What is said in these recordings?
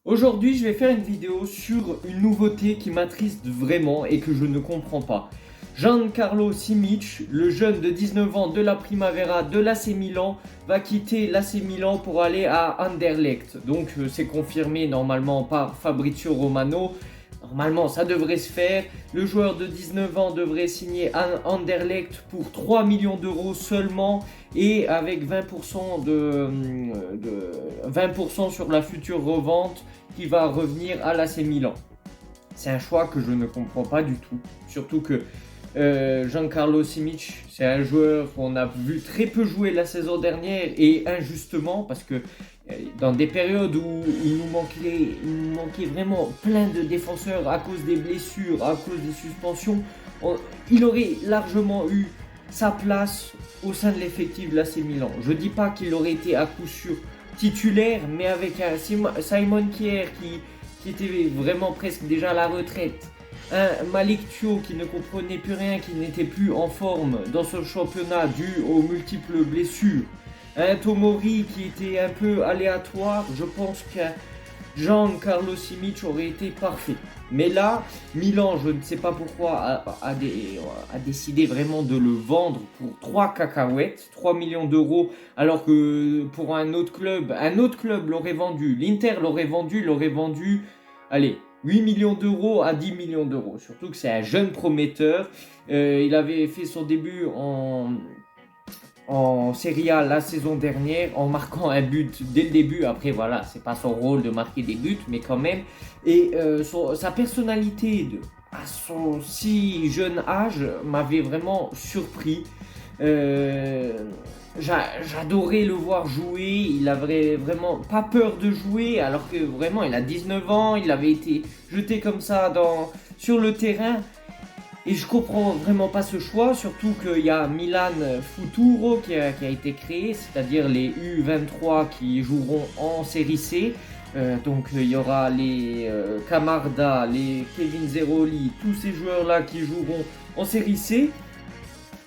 Aujourd'hui, je vais faire une vidéo sur une nouveauté qui m'attriste vraiment et que je ne comprends pas. Giancarlo Simic, le jeune de 19 ans de la Primavera de l'AC Milan, va quitter l'AC Milan pour aller à Anderlecht. Donc c'est confirmé normalement par Fabrizio Romano. Normalement, ça devrait se faire. Le joueur de 19 ans devrait signer à Anderlecht pour 3 millions d'euros seulement et avec 20% 20% sur la future revente qui va revenir à l'AC Milan. C'est un choix que je ne comprends pas du tout. Surtout que Giancarlo Simic, c'est un joueur qu'on a vu très peu jouer la saison dernière et injustement parce que dans des périodes où il nous manquait vraiment plein de défenseurs à cause des blessures, à cause des suspensions, il aurait largement eu sa place au sein de l'effectif de l'AC Milan. Je dis pas qu'il aurait été à coup sûr titulaire, mais avec un Simon Kjær qui était vraiment presque déjà à la retraite, un Malik Thio qui ne comprenait plus rien, qui n'était plus en forme dans ce championnat dû aux multiples blessures, un Tomori qui était un peu aléatoire, je pense qu'un Giancarlo Simic aurait été parfait. Mais là, Milan, je ne sais pas pourquoi, a décidé vraiment de le vendre pour 3 cacahuètes, 3 millions d'euros, alors que pour un autre club l'aurait vendu. L'Inter l'aurait vendu, allez, 8 millions d'euros à 10 millions d'euros. Surtout que c'est un jeune prometteur. Il avait fait son début en Serie A la saison dernière en marquant un but dès le début. Après, voilà, c'est pas son rôle de marquer des buts, mais quand même. Et sa personnalité à son si jeune âge m'avait vraiment surpris. Euh, J'adorais le voir jouer. Il avait vraiment pas peur de jouer, alors que vraiment, il a 19 ans. Il avait été jeté comme ça sur le terrain. Et je comprends vraiment pas ce choix, surtout qu'il y a Milan Futuro qui a été créé, c'est-à-dire les U23 qui joueront en série C. Donc il y aura les Camarda, les Kevin Zeroli, tous ces joueurs-là qui joueront en série C.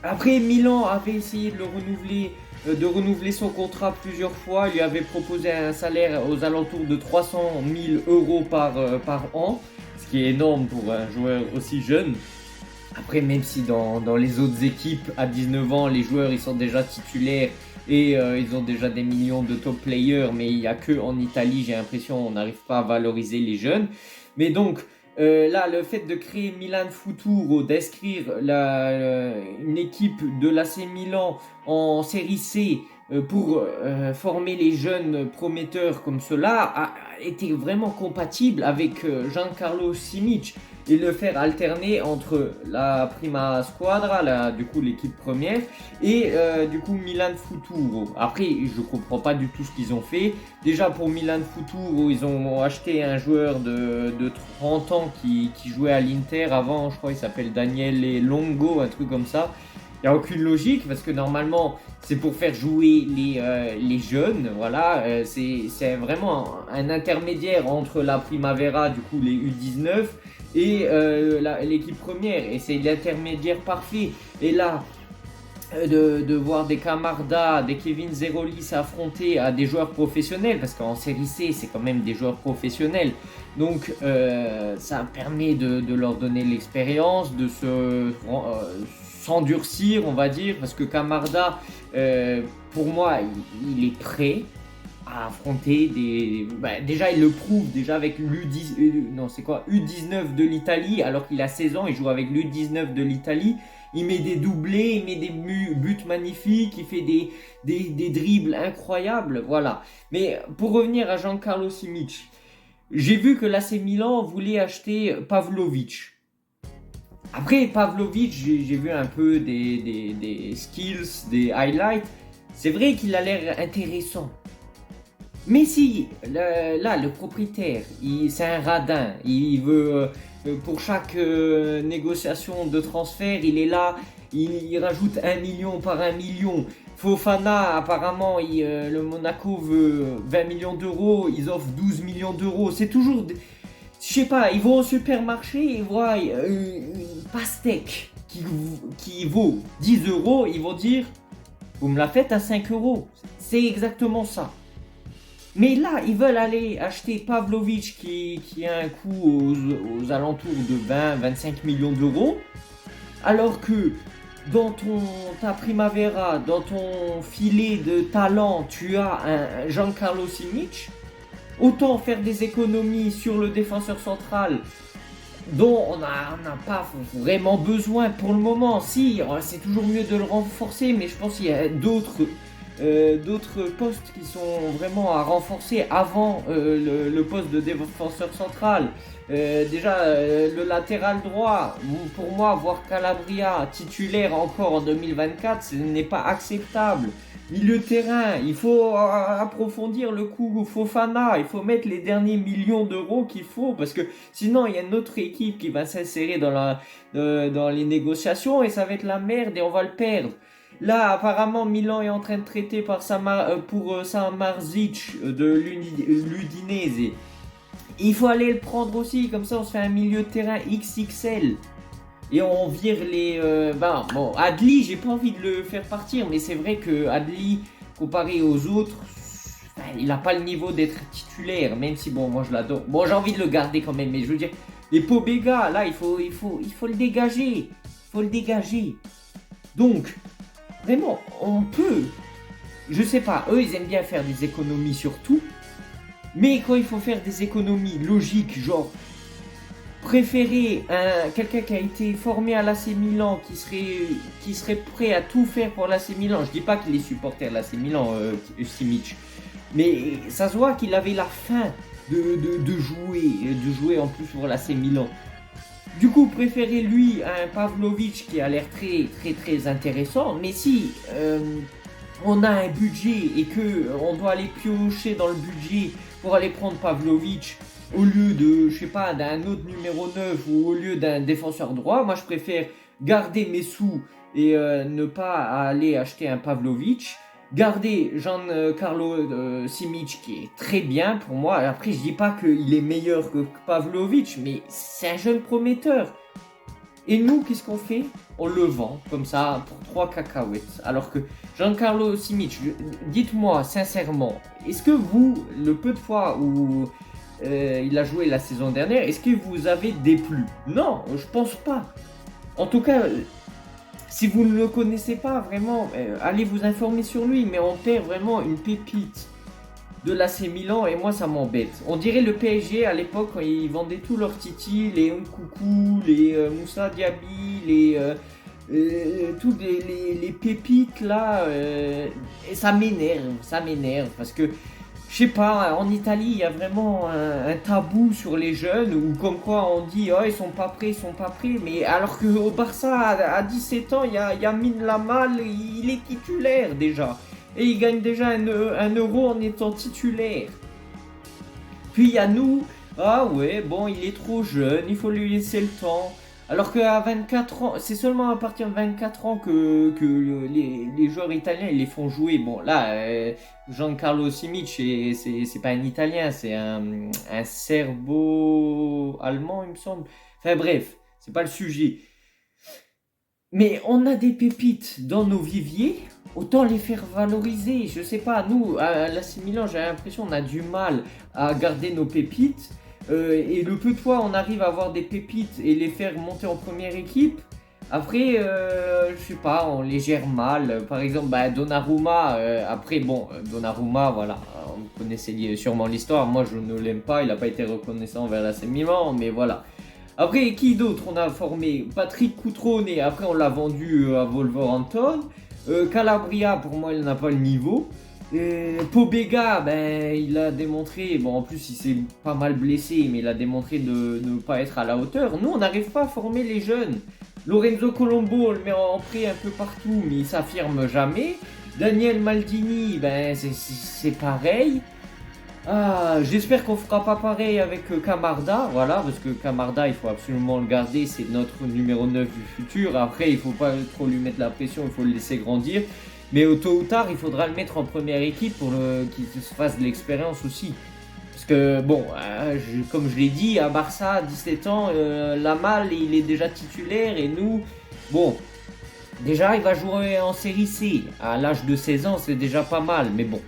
Après, Milan avait essayé de renouveler son contrat plusieurs fois. Il lui avait proposé un salaire aux alentours de 300 000 euros par an, ce qui est énorme pour un joueur aussi jeune. Après, même si dans les autres équipes à 19 ans, les joueurs ils sont déjà titulaires et ils ont déjà des millions de top players, mais il n'y a que en Italie, j'ai l'impression, on n'arrive pas à valoriser les jeunes. Mais donc, là, le fait de créer Milan Futuro, d'inscrire une équipe de l'AC Milan en série C pour former les jeunes prometteurs comme cela a été vraiment compatible avec Giancarlo Simic et le faire alterner entre la Prima Squadra, du coup l'équipe première, et du coup Milan Futuro. Après, je comprends pas du tout ce qu'ils ont fait. Déjà pour Milan Futuro, ils ont acheté un joueur de 30 ans qui jouait à l'Inter avant, je crois il s'appelle Daniel Longo, un truc comme ça. Il n'y a aucune logique parce que normalement c'est pour faire jouer les jeunes, voilà, c'est vraiment un intermédiaire entre la Primavera, du coup les U19 et l'équipe première, et c'est l'intermédiaire parfait. Et là, de voir des Camarda, des Kevin Zeroli s'affronter à des joueurs professionnels, parce qu'en série C, c'est quand même des joueurs professionnels. Donc, ça permet de leur donner l'expérience, de s'endurcir, on va dire, parce que Camarda, pour moi, il est prêt à affronter déjà, il le prouve déjà avec l'U10, non, c'est quoi, U19 de l'Italie, alors qu'il a 16 ans, il joue avec l'U19 de l'Italie. Il met des doublés, il met des buts magnifiques, il fait des dribbles incroyables, voilà. Mais pour revenir à Giancarlo Simic, j'ai vu que l'AC Milan voulait acheter Pavlovic. Après, Pavlovic, j'ai vu un peu des skills, des highlights. C'est vrai qu'il a l'air intéressant. Mais si, là, le propriétaire, c'est un radin. Il veut, pour chaque négociation de transfert, il est là, il rajoute 1 million par 1 million. Fofana, apparemment, le Monaco veut 20 millions d'euros, ils offrent 12 millions d'euros. C'est toujours, je sais pas, ils vont au supermarché et voient une pastèque qui vaut 10 euros, ils vont dire, vous me la faites à 5 euros. C'est exactement ça. Mais là, ils veulent aller acheter Pavlovic qui a un coût aux alentours de 20-25 millions d'euros, alors que dans ta Primavera, dans ton filet de talent, tu as un Giancarlo Simic. Autant faire des économies sur le défenseur central dont on n'a pas vraiment besoin pour le moment. Si, c'est toujours mieux de le renforcer, mais je pense qu'il y a d'autres postes qui sont vraiment à renforcer avant le poste de défenseur central. Déjà, le latéral droit, pour moi, voir Calabria titulaire encore en 2024, ce n'est pas acceptable. Milieu de terrain, il faut approfondir le coup Fofana, il faut mettre les derniers millions d'euros qu'il faut, parce que sinon il y a une autre équipe qui va s'insérer dans les négociations et ça va être la merde et on va le perdre. Là, apparemment, Milan est en train de traiter pour Samardzic de l'Udinese. Il faut aller le prendre aussi, comme ça on se fait un milieu de terrain XXL. Et on vire bon, Adli, j'ai pas envie de le faire partir, mais c'est vrai que Adli, comparé aux autres, il n'a pas le niveau d'être titulaire, même si, bon, moi je l'adore. Bon, j'ai envie de le garder quand même, mais je veux dire, les Pobega, là, il faut le dégager. Il faut le dégager. Donc, vraiment, on peut. Je sais pas, eux, ils aiment bien faire des économies sur tout. Mais quand il faut faire des économies logiques, genre préférer quelqu'un qui a été formé à l'AC Milan, qui serait prêt à tout faire pour l'AC Milan. Je dis pas qu'il est supporter de l'AC Milan, Simic, mais ça se voit qu'il avait la faim de jouer en plus pour l'AC Milan. Du coup, préférer lui à un Pavlovic qui a l'air très très très intéressant, mais si on a un budget et que on doit aller piocher dans le budget pour aller prendre Pavlovic au lieu de, je sais pas, d'un autre numéro 9 ou au lieu d'un défenseur droit, moi je préfère garder mes sous et ne pas aller acheter un Pavlovic, garder Giancarlo Simic qui est très bien pour moi. Après, je dis pas qu'il est meilleur que Pavlovic, mais c'est un jeune prometteur. Et nous, qu'est-ce qu'on fait? On le vend comme ça pour 3 cacahuètes. Alors que Giancarlo Simic, dites-moi sincèrement, est-ce que vous, le peu de fois où il a joué la saison dernière, est-ce que vous avez déplu? Non, je pense pas. En tout cas, si vous ne le connaissez pas vraiment, allez vous informer sur lui, mais on perd vraiment une pépite de l'AC Milan et moi ça m'embête. On dirait le PSG à l'époque quand ils vendaient tous leurs titis, les Nkoukou, les Moussa Diaby, tous les pépites là, et ça m'énerve parce que je sais pas, en Italie il y a vraiment un tabou sur les jeunes où comme quoi on dit oh ils sont pas prêts, mais alors qu'au Barça à 17 ans il y a Lamine Yamal, il est titulaire déjà. Et il gagne déjà un euro en étant titulaire. Puis il y a nous, ah ouais, bon, il est trop jeune, il faut lui laisser le temps. Alors qu'à 24 ans, c'est seulement à partir de 24 ans que les joueurs italiens ils les font jouer. Bon, là, Giancarlo Simic, c'est pas un Italien, c'est un Serbo-Allemand, il me semble. Enfin bref, c'est pas le sujet. Mais on a des pépites dans nos viviers, autant les faire valoriser. Je sais pas, nous, à l'AC Milan, j'ai l'impression qu'on a du mal à garder nos pépites. Et le peu de fois, on arrive à avoir des pépites et les faire monter en première équipe. Après, je sais pas, on les gère mal. Par exemple, Donnarumma, Donnarumma, voilà, vous connaissez sûrement l'histoire. Moi, je ne l'aime pas, il n'a pas été reconnaissant vers l'AC Milan, mais voilà. Après, qui d'autre on a formé? Patrick Cutrone, et après on l'a vendu à Wolverhampton. Calabria, pour moi, il n'a pas le niveau. Pobega, il a démontré, bon en plus il s'est pas mal blessé, mais il a démontré de ne pas être à la hauteur. Nous, on n'arrive pas à former les jeunes. Lorenzo Colombo, on le met en prêt un peu partout, mais il s'affirme jamais. Daniel Maldini, c'est pareil. J'espère qu'on fera pas pareil avec Camarda, voilà, parce que Camarda, il faut absolument le garder, c'est notre numéro 9 du futur. Après, il faut pas trop lui mettre la pression, il faut le laisser grandir. Mais tôt ou tard, il faudra le mettre en première équipe pour qu'il se fasse de l'expérience aussi. Parce que, bon, comme je l'ai dit, à Barça, à 17 ans, Yamal, il est déjà titulaire, et nous, bon, déjà, il va jouer en série C. À l'âge de 16 ans, c'est déjà pas mal, mais bon.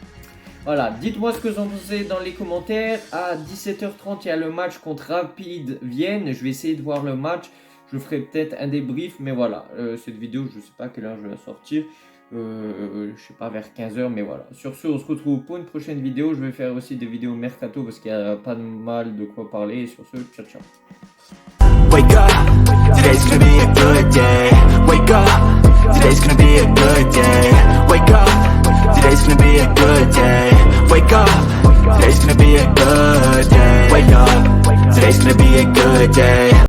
Voilà, dites-moi ce que vous en pensez dans les commentaires. À 17h30, il y a le match contre Rapid Vienne. Je vais essayer de voir le match. Je ferai peut-être un débrief, mais voilà. Cette vidéo, je ne sais pas à quelle heure je vais la sortir. Je sais pas, vers 15h, mais voilà. Sur ce, on se retrouve pour une prochaine vidéo. Je vais faire aussi des vidéos mercato parce qu'il y a pas mal de quoi parler. Et sur ce, ciao ciao. Wake up, today's gonna be a good day. Wake up, today's gonna be a good day. Wake up, today's gonna be a good day. Wake up, today's gonna be a good day. Wake up, today's gonna be a good day.